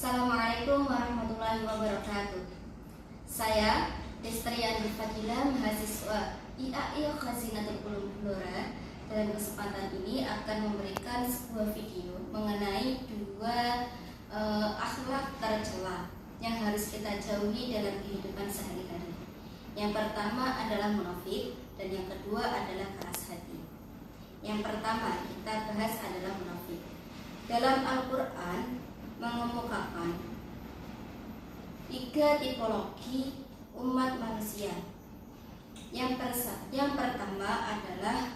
Assalamualaikum warahmatullahi wabarakatuh. Saya Destri Andi Fadila, mahasiswa IAI Khazinatul Ulum Blora. Dalam kesempatan ini akan memberikan sebuah video mengenai dua akhlak tercela yang harus kita jauhi dalam kehidupan sehari-hari. Yang pertama adalah munafik dan yang kedua adalah keras hati. Yang pertama kita bahas adalah munafik. Dalam Al-Quran mengemukakan tiga tipologi umat manusia. Yang pertama adalah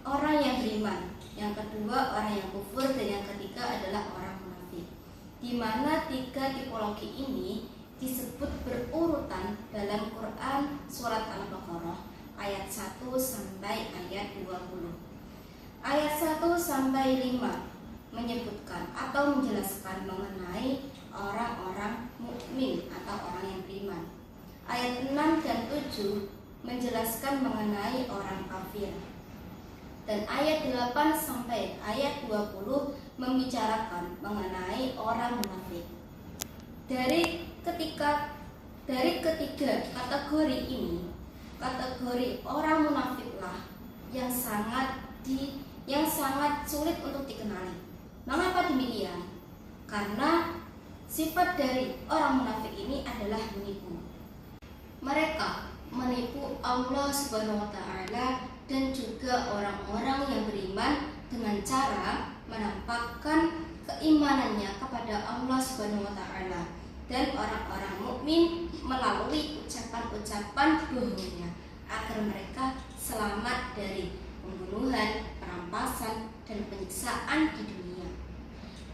orang yang beriman, yang kedua orang yang kufur, dan yang ketiga adalah orang munafik. Di mana tiga tipologi ini disebut berurutan dalam Quran surat Al-Baqarah ayat 1 sampai ayat 20. Ayat 1 sampai 5 menyebutkan atau menjelaskan mengenai orang-orang mukmin atau orang yang beriman. Ayat 6 dan 7 menjelaskan mengenai orang kafir. Dan ayat 8 sampai ayat 20 membicarakan mengenai orang munafik. Dari ketiga kategori ini, kategori orang munafiklah yang sangat sulit untuk dikenali. Mengapa demikian? Karena sifat dari orang munafik ini adalah menipu. Mereka menipu Allah Subhanahu wa taala dan juga orang-orang yang beriman dengan cara menampakkan keimanannya kepada Allah Subhanahu wa taala dan orang-orang mukmin melalui ucapan-ucapan bohongnya agar mereka selamat dari pembunuhan, perampasan, dan penyiksaan di dunia.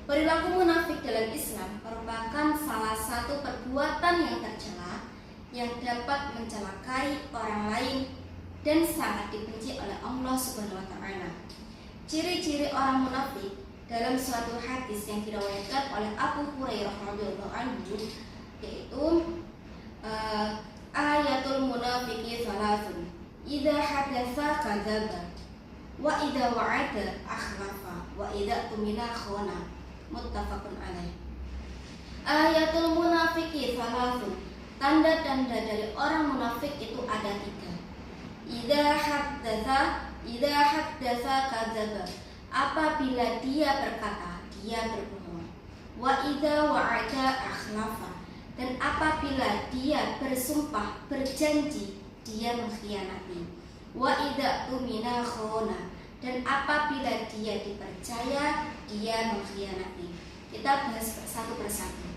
Perilaku munafik dalam Islam merupakan salah satu perbuatan yang tercela yang dapat mencelakai orang lain dan sangat dibenci oleh Allah Subhanahu wa taala. Ciri-ciri orang munafik dalam suatu hadis yang diriwayatkan oleh Abu Hurairah radhiyallahu anhu yaitu ayatul munafiqi thalathun idza hadatsa kadzaba wa idza wa'ada akhlafa wa idza tumina khana. Muttafaqun alaih. Ayatul munafiqi thalathun. Tanda-tanda dari orang munafik itu ada tiga. Idza haddatsa kadzaba. Apabila dia berkata, dia berbohong. Wa idza wa'ada akhlafa. Dan apabila dia bersumpah, berjanji, dia mengkhianati. Wa idza tumina khana. Dan apabila dia dipercaya, dia mengkhianati. Kita bahas satu persatu.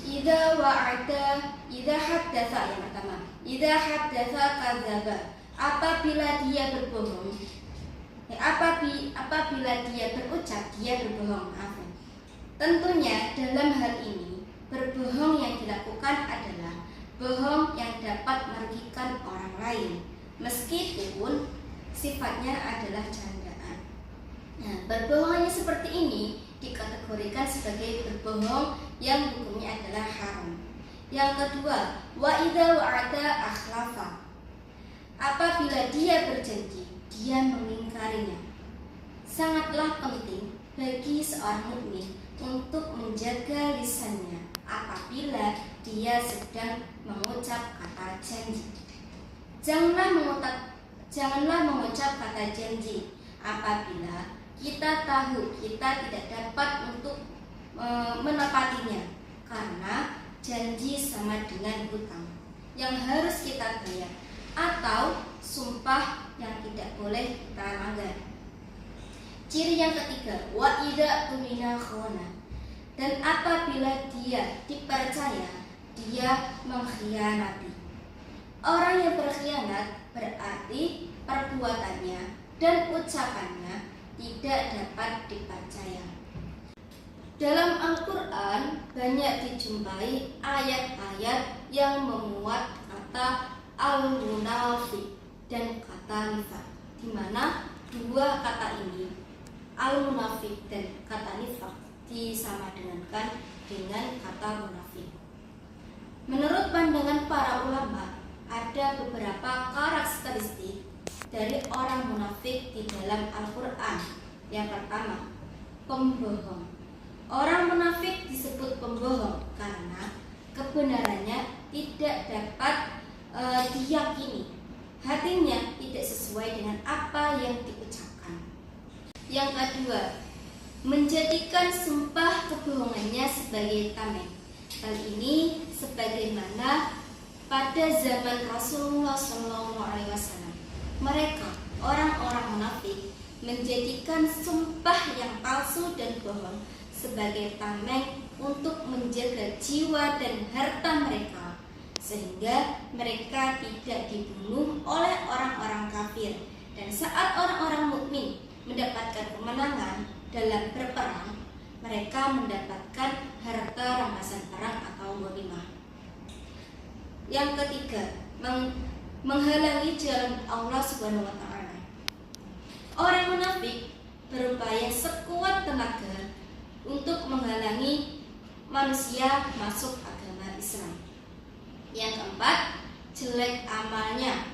Idza haddatsa yang pertama. Idza haddatsa kadzaba. Apabila dia berbohong. Apabila dia berucap, dia berbohong. Tentunya dalam hal ini berbohong yang dilakukan adalah bohong yang dapat merugikan orang lain, meskipun sifatnya adalah candaan. Nah, berbohongnya seperti ini dikategorikan sebagai berbohong yang hukumnya adalah haram. Yang kedua, wa idza wa'ada akhlafa. Apabila dia berjanji, dia mengingkarinya. Sangatlah penting bagi seorang mukmin untuk menjaga lisannya apabila dia sedang mengucap kata janji. Janganlah mengucap kata janji apabila kita tahu kita tidak dapat untuk menepatinya, karena janji sama dengan hutang yang harus kita bayar atau sumpah yang tidak boleh kita langgar. Ciri yang ketiga, wa idza tumina khana. Dan apabila dia dipercaya, dia mengkhianati. Orang yang berkhianat berarti perbuatannya dan ucapannya tidak dapat dipercaya. Dalam Al-Quran banyak dijumpai ayat-ayat yang memuat kata al-munafik dan kata nifaq, di mana dua kata ini, al-munafik dan kata nifaq, disamadengankan dengan kata munafik. Menurut pandangan para ulama, ada beberapa karakteristik dari orang munafik di dalam Al-Quran. Yang pertama, pembohong. Orang munafik disebut pembohong karena kebenarannya tidak dapat diyakini. Hatinya tidak sesuai dengan apa yang diucapkan. Yang kedua, menjadikan sumpah kebohongannya sebagai tameng. Hal ini sebagaimana pada zaman Rasulullah SAW. Mereka, orang-orang munafik, menjadikan sumpah yang palsu dan bohong sebagai tameng untuk menjaga jiwa dan harta mereka, sehingga mereka tidak dibunuh oleh orang-orang kafir. Dan saat orang-orang mukmin mendapatkan kemenangan dalam berperang, mereka mendapatkan harta rampasan perang atau ghanimah. Yang ketiga, menghalangi jalan Allah Subhanahu wa taala. Orang munafik berupaya sekuat tenaga untuk menghalangi manusia masuk agama Islam. Yang keempat, jelek amalnya.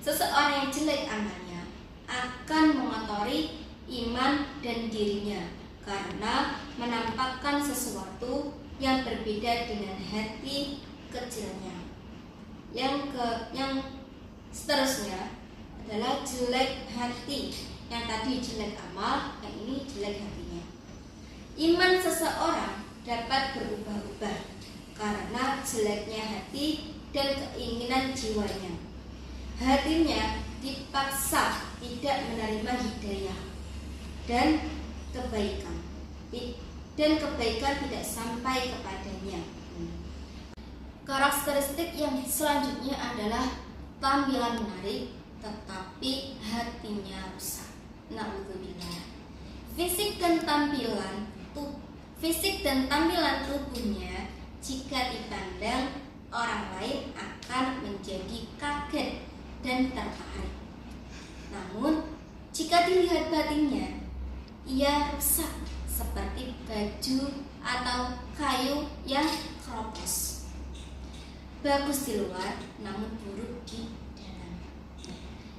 Seseorang yang jelek amalnya akan mengotori iman dan dirinya karena menampakkan sesuatu yang berbeda dengan hati kecilnya. Yang seterusnya adalah jelek hati. Yang tadi jelek amal, yang ini jelek hatinya. Iman seseorang dapat berubah-ubah karena jeleknya hati dan keinginan jiwanya. Hatinya dipaksa tidak menerima hidayah dan kebaikan tidak sampai kepadanya. Karakteristik yang selanjutnya adalah tampilan menarik tetapi hatinya rusak. Na'udzubillah. Fisik dan tampilan tubuhnya jika dipandang orang lain akan menjadi kaget dan tertarik. Namun jika dilihat batinnya, ia rusak seperti baju atau kayu yang keropos. Bagus di luar, namun buruk di dalam.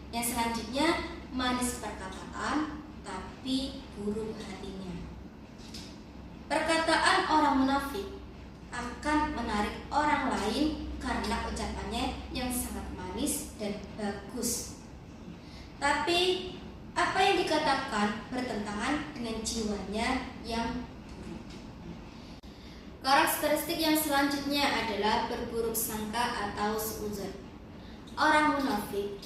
Yang selanjutnya, manis perkataan, tapi buruk hatinya. Perkataan orang munafik akan menarik orang lain karena ucapannya yang sangat manis dan bagus. Tapi apa yang dikatakan bertentangan dengan jiwanya yang buruk. Karakteristik yang selanjutnya adalah berburuk sangka atau suudzon. Orang munafik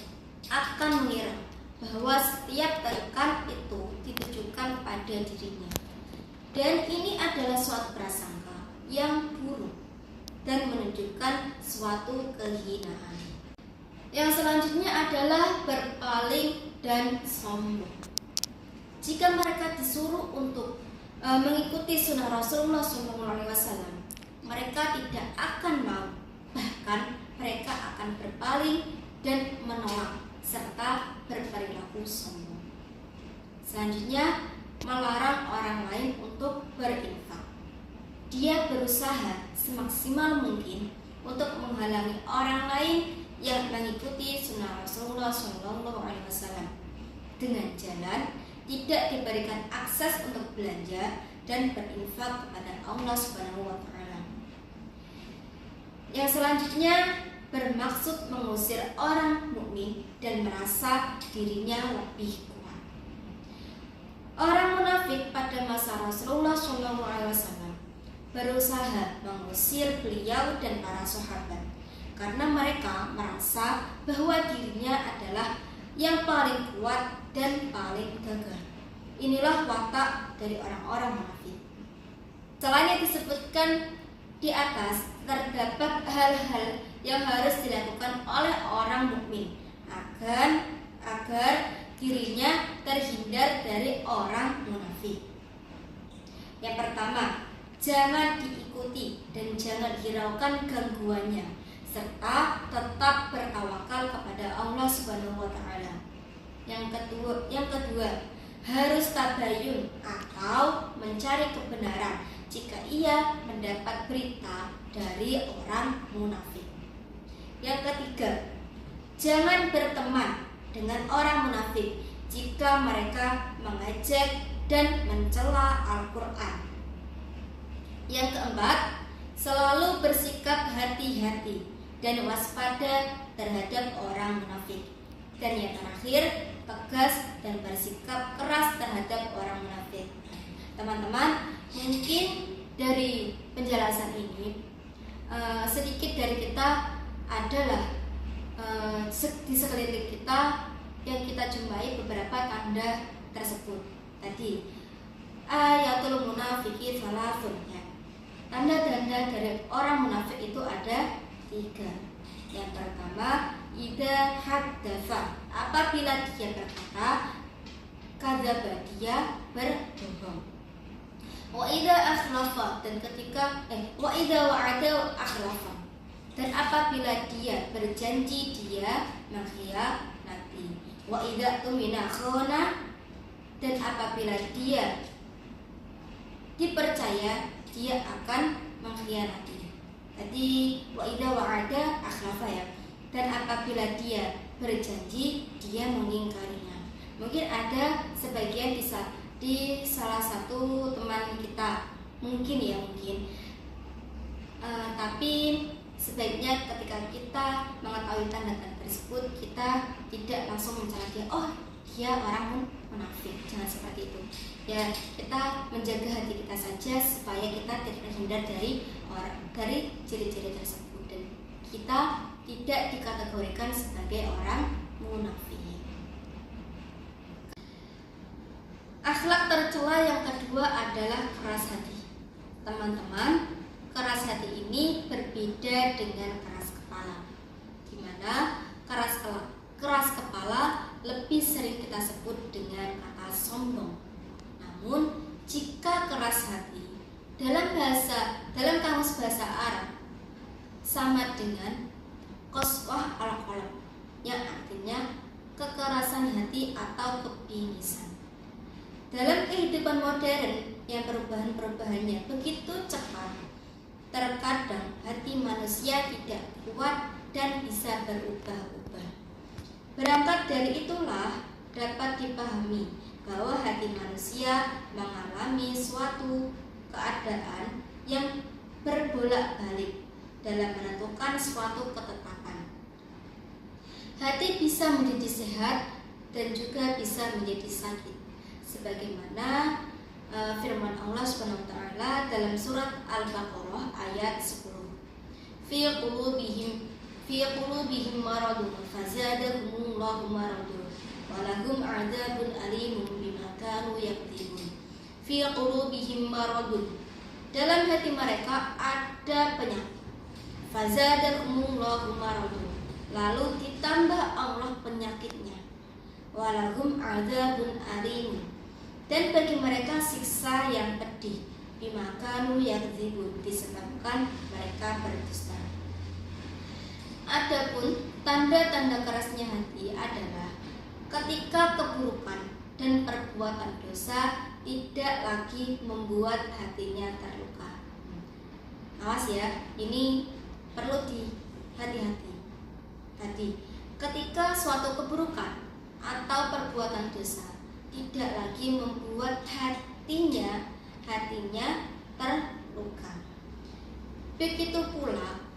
akan mengira bahwa setiap kebaikan itu ditujukan pada dirinya, dan ini adalah suatu prasangka yang buruk dan menunjukkan suatu kehinaan. Yang selanjutnya adalah berpaling dan sombong. Jika mereka disuruh untuk mengikuti sunnah Rasulullah SAW, mereka tidak akan mau, bahkan mereka akan berpaling dan menolak serta berperilaku sombong. Selanjutnya, melarang orang lain untuk berinfak. Dia berusaha semaksimal mungkin untuk menghalangi orang lain yang mengikuti sunnah Rasulullah SAW dengan jalan tidak diberikan akses untuk belanja dan berinfak kepada Allah Subhanahu wa taala. Yang selanjutnya bermaksud mengusir orang mukmin dan merasa dirinya lebih kuat. Orang munafik pada masa Rasulullah SAW berusaha mengusir beliau dan para sahabat karena mereka merasa bahwa dirinya adalah yang paling kuat dan paling gagah. Inilah watak dari orang-orang munafik. Selain yang disebutkan di atas, terdapat hal-hal yang harus dilakukan oleh orang mukmin agar dirinya terhindar dari orang munafik. Yang pertama, jangan diikuti dan jangan hiraukan gangguannya, serta tetap bertawakal kepada Allah Subhanahu wa taala. Yang kedua, harus tabayun atau mencari kebenaran jika ia mendapat berita dari orang munafik. Yang ketiga, jangan berteman dengan orang munafik jika mereka mengejek dan mencela Al-Quran. Yang keempat, selalu bersikap hati-hati dan waspada terhadap orang munafik. Dan yang terakhir, tegas dan bersikap keras terhadap orang munafik. Teman-teman, mungkin dari penjelasan ini sedikit dari kita adalah di sekeliling kita yang kita jumpai beberapa tanda tersebut. Tadi ayatul munafiki salafun, ya. Tanda-tanda dari orang munafik itu ada 3. Yang pertama, idza haddatsa, apabila dia berkata, kadzaba, dia berbohong. Wa idza akhlafa, dan ketika wa idza wa'ada akhlafa, dan apabila dia berjanji dia mengkhianati. Wa idza tumina khana, dan apabila dia dipercaya dia akan mengkhianati. Tadi wa idza wa'ada akhlafa, ya. Dan apabila dia berjanji dia mengingkarinya. Mungkin ada sebagian di salah satu teman kita, mungkin tapi sebaiknya ketika kita mengetahui tanda-tanda tersebut, kita tidak langsung mencela dia, oh dia orang munafik. Jangan seperti itu, ya. Kita menjaga hati kita saja supaya kita tidak terhindar dari ciri-ciri tersebut, dan kita tidak dikategorikan sebagai orang munafik. Akhlak tercela yang kedua adalah keras hati. Teman-teman, keras hati ini berbeda dengan keras kepala, di mana keras kepala lebih sering kita sebut dengan kata sombong. Namun, jika keras hati dalam kamus bahasa Arab sama dengan qaswah al-qalb, yang artinya kekerasan hati atau kebingisan. Dalam kehidupan modern yang perubahannya begitu cepat, terkadang hati manusia tidak kuat dan bisa berubah-ubah. Berangkat dari itulah dapat dipahami bahwa hati manusia mengalami suatu keadaan yang berbolak-balik dalam menentukan suatu ketetapan. Hati bisa menjadi sehat dan juga bisa menjadi sakit, sebagaimana firman Allah SWT dalam surat Al-Baqarah ayat 10. Fi qulubihim maradun fazadahumullahu maradun wa lahum 'adzabun alimun bima kanu yakdzibun. Fi qulubihim maradun, dalam hati mereka ada penyakit. Fazadahumullahu maradun, lalu ditambah Allah penyakitnya. Wa lahum 'adzabun alimun, dan bagi mereka siksa yang pedih. Bima kanu yakdzibun, disebabkan mereka berdusta. Adapun tanda-tanda kerasnya hati adalah ketika keburukan dan perbuatan dosa tidak lagi membuat hatinya terluka. Awas ya, ini perlu hati-hati. Tadi, ketika suatu keburukan atau perbuatan dosa tidak lagi membuat hatinya terluka. Begitu pula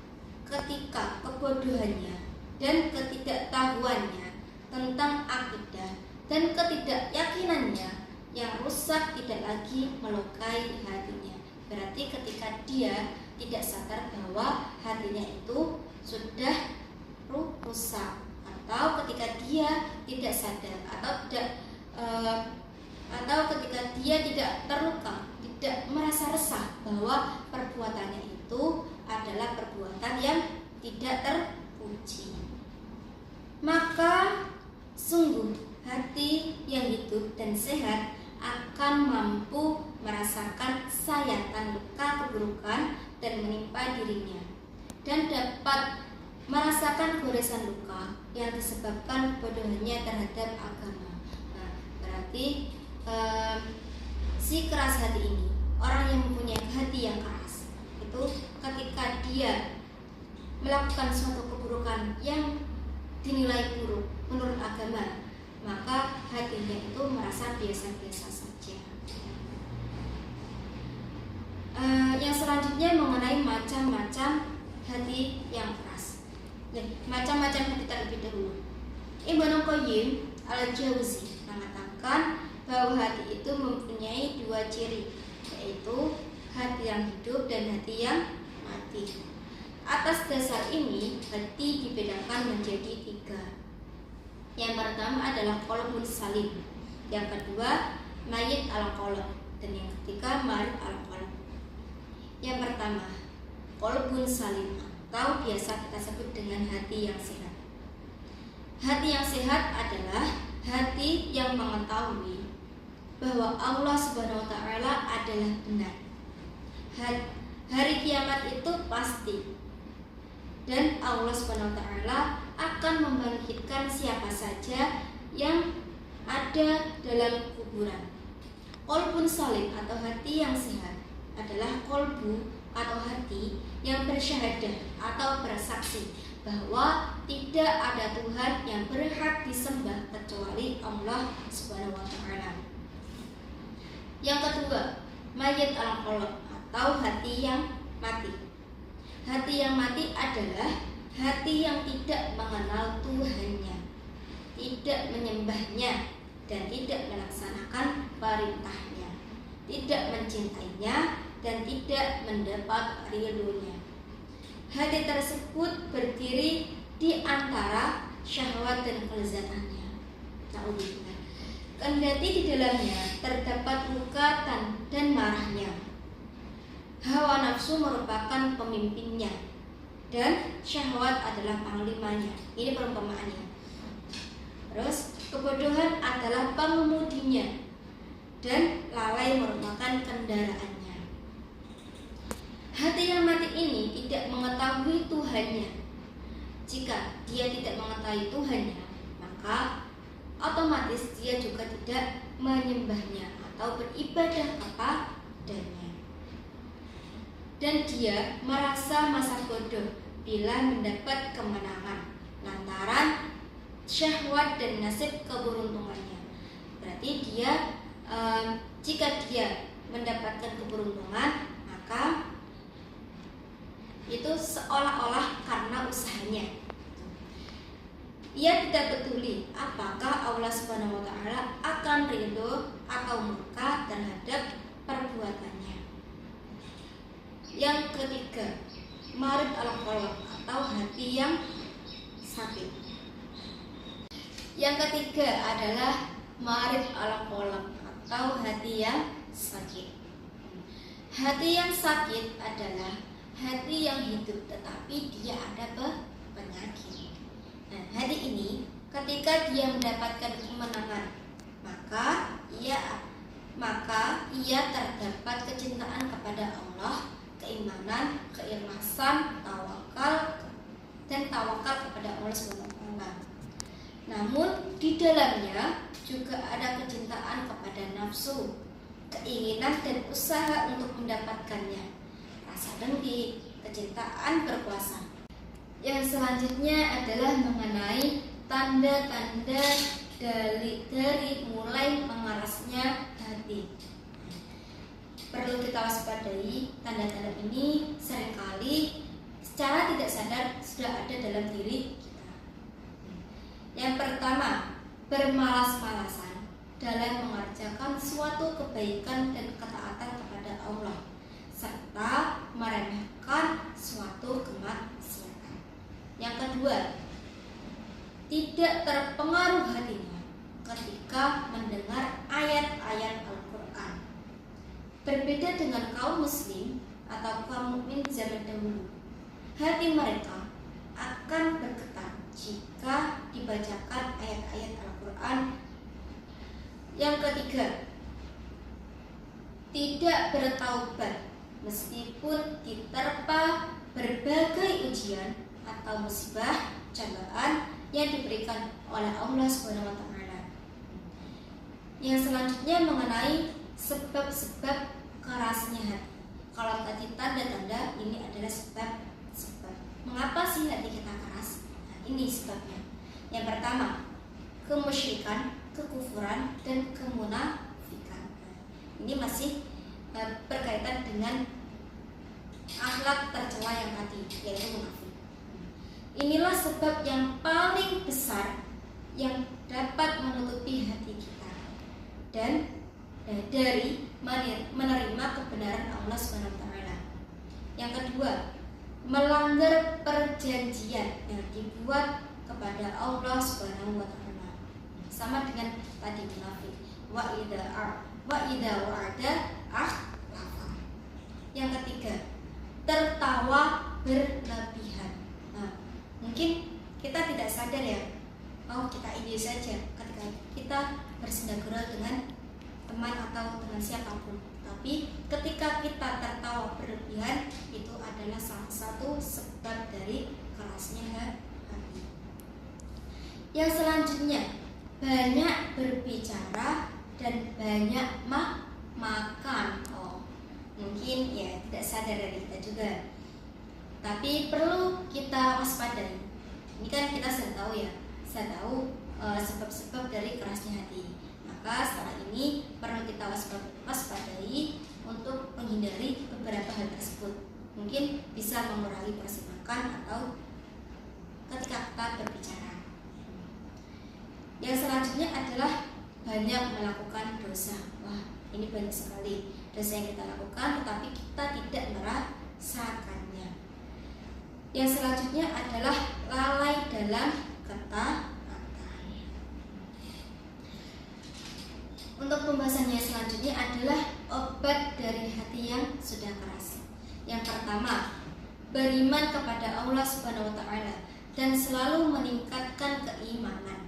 ketika kebodohannya dan ketidaktahuannya tentang akidah dan ketidakyakinannya yang rusak tidak lagi melukai hatinya. Berarti ketika dia tidak sadar bahwa hatinya itu sudah rusak, atau ketika dia tidak sadar atau ketika dia tidak terluka, tidak merasa resah bahwa perbuatannya itu adalah perbuatan yang tidak terpuji, maka sungguh hati yang hidup dan sehat akan mampu merasakan sayatan luka keburukan dan menimpa dirinya, dan dapat merasakan goresan luka yang disebabkan kebodohannya terhadap agama. Nah, berarti si keras hati ini, orang yang mempunyai hati yang keras itu, ketika dia melakukan suatu keburukan yang dinilai buruk menurut agama, maka hatinya itu merasa biasa-biasa saja. Yang selanjutnya hati yang keras. Macam-macam hati terlebih dahulu. Ibnu Qayyim al-Jauzi mengatakan bahwa hati itu mempunyai dua ciri, yaitu hati yang hidup dan hati yang mati. Atas dasar ini, hati dibedakan menjadi tiga. Yang pertama adalah qalbun salim, yang kedua mayyit al-qalb, dan yang ketiga marid al-qalb. Yang pertama, qalbun salim atau biasa kita sebut dengan hati yang sehat. Hati yang sehat adalah hati yang mengetahui bahwa Allah Subhanahu wa taala adalah benar. Hari kiamat itu pasti, dan Allah Subhanahu wa taala akan membangkitkan siapa saja yang ada dalam kuburan. Qalbun salim atau hati yang sehat adalah qalbu atau hati yang bersyahadah atau bersaksi bahwa tidak ada Tuhan yang berhak disembah kecuali Allah Subhanahu wa taala. Yang kedua, mayyit al-qalb atau hati yang mati. Hati yang mati adalah hati yang tidak mengenal Tuhannya, tidak menyembahnya, dan tidak melaksanakan perintahnya, tidak mencintainya, dan tidak mendapat ridhonya. Hati tersebut berdiri di antara syahwat dan kelezatannya. Na'udzubillah. Kendati di dalamnya terdapat luka dan marahnya. Hawa nafsu merupakan pemimpinnya dan syahwat adalah panglimanya. Ini perumpamaannya. Terus kebodohan adalah pengemudinya dan lalai merupakan kendaraannya. Hati yang mati ini tidak mengetahui Tuhannya. Jika dia tidak mengetahui Tuhannya, maka otomatis dia juga tidak menyembahnya atau beribadah kepadanya. Dan dia merasa masa bodoh bila mendapat kemenangan lantaran syahwat dan nasib keberuntungannya. Berarti dia jika dia mendapatkan keberuntungan, maka itu seolah-olah karena usahanya. Ia tidak peduli apakah Allah Subhanahu wa taala akan ridho atau murka terhadap perbuatannya. Yang ketiga, marid al-qalb atau hati yang sakit. Yang ketiga adalah marid al-qalb atau hati yang sakit. Hati yang sakit adalah hati yang hidup tetapi dia ada penyakit. Nah, hati ini ketika dia mendapatkan kemenangan, maka ia terdapat kecintaan kepada Allah, keimanan, keikhlasan, tawakal kepada Allah Subhanahu wa taala. Namun di dalamnya juga ada kecintaan kepada nafsu, keinginan dan usaha untuk mendapatkannya. Rasa dengki, kecintaan berkuasa. Yang selanjutnya adalah mengenai tanda-tanda dari mulai mengerasnya hati. Perlu kita waspadai, tanda-tanda ini seringkali secara tidak sadar sudah ada dalam diri kita. Yang pertama, bermalas-malasan dalam mengerjakan suatu kebaikan dan ketaatan kepada Allah, serta meremehkan suatu kemaksiatan. Yang kedua, tidak terpengaruh hatinya ketika mendengar ayat-ayat Al-Quran. Berbeda dengan kaum muslim atau kaum mukmin zaman dahulu, hati mereka akan bergetar jika dibacakan ayat-ayat Al-Quran. Yang ketiga, tidak bertaubat meskipun diterpa berbagai ujian atau musibah cobaan yang diberikan oleh Allah Subhanahu wa taala. Yang selanjutnya mengenai sebab-sebab kerasnya hati. Kalau tadi tanda-tanda, ini adalah sebab. Mengapa sih hati kita keras? Nah, ini sebabnya. Yang pertama, kemusyrikan, kekufuran, dan kemunafikan. Ini masih berkaitan dengan akhlak tercela yang tadi, yaitu munafik. Inilah sebab yang paling besar yang dapat menutupi hati kita dan dari menerima kebenaran Allah Subhanahu wa taala. Yang kedua, melanggar perjanjian yang dibuat kepada Allah Subhanahu wa taala. Sama dengan tadi munafik. Wa idza wa'ada akhlafa. Yang ketiga, tertawa berlebihan. Nah, mungkin kita tidak sadar ya, kita ide saja ketika kita bersenda-gurau dengan teman atau dengan siapapun. Tapi ketika kita tertawa berlebihan, itu adalah salah satu sebab dari kerasnya hati. Yang selanjutnya, banyak berbicara dan banyak makan. Mungkin ya tidak sadar dari kita juga. Tapi perlu kita waspadai. Ini kan kita sudah tahu ya, sebab-sebab dari kerasnya hati. Maka setelah ini perlu kita waspadai untuk menghindari beberapa hal tersebut. Mungkin bisa mengurangi porsi makan atau ketika kita berbicara. Yang selanjutnya adalah banyak melakukan dosa. Wah, ini banyak sekali dosa yang kita lakukan tetapi kita tidak merasakannya. Yang selanjutnya adalah lalai dalam ketaatan. Untuk pembahasannya selanjutnya adalah obat dari hati yang sudah keras. Yang pertama, beriman kepada Allah Subhanahu wa taala dan selalu meningkatkan keimanan.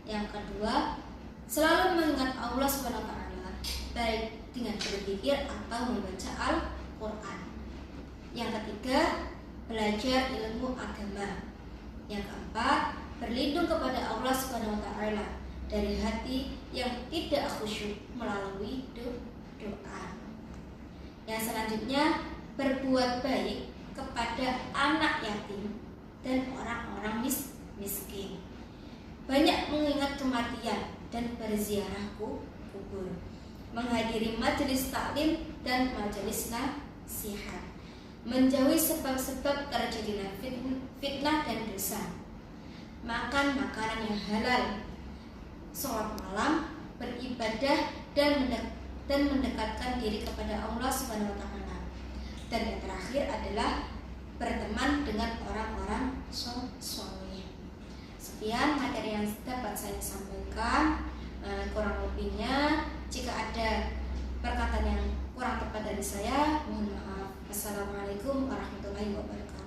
Yang kedua, selalu mengingat Allah Subhanahu wa taala baik dengan berzikir atau membaca Al-Qur'an. Yang ketiga, belajar ilmu agama. Yang keempat, berlindung kepada Allah Subhanahu wa taala dari hati yang tidak khusyuk melalui doa. Yang selanjutnya, berbuat baik kepada anak yatim dan orang-orang miskin. Banyak mengingat kematian dan berziarah kubur, menghadiri majelis taklim dan majelis nasihat, menjauhi sebab-sebab terjadinya fitnah dan dosa, makan makanan yang halal, sholat malam, beribadah dan mendekatkan diri kepada Allah Subhanahu wa taala. Dan yang terakhir adalah berteman dengan orang-orang soleh. Sekian materi yang dapat saya sampaikan. Kurang lebihnya, jika ada perkataan yang kurang tepat dari saya, mohon maaf. Assalamualaikum warahmatullahi wabarakatuh.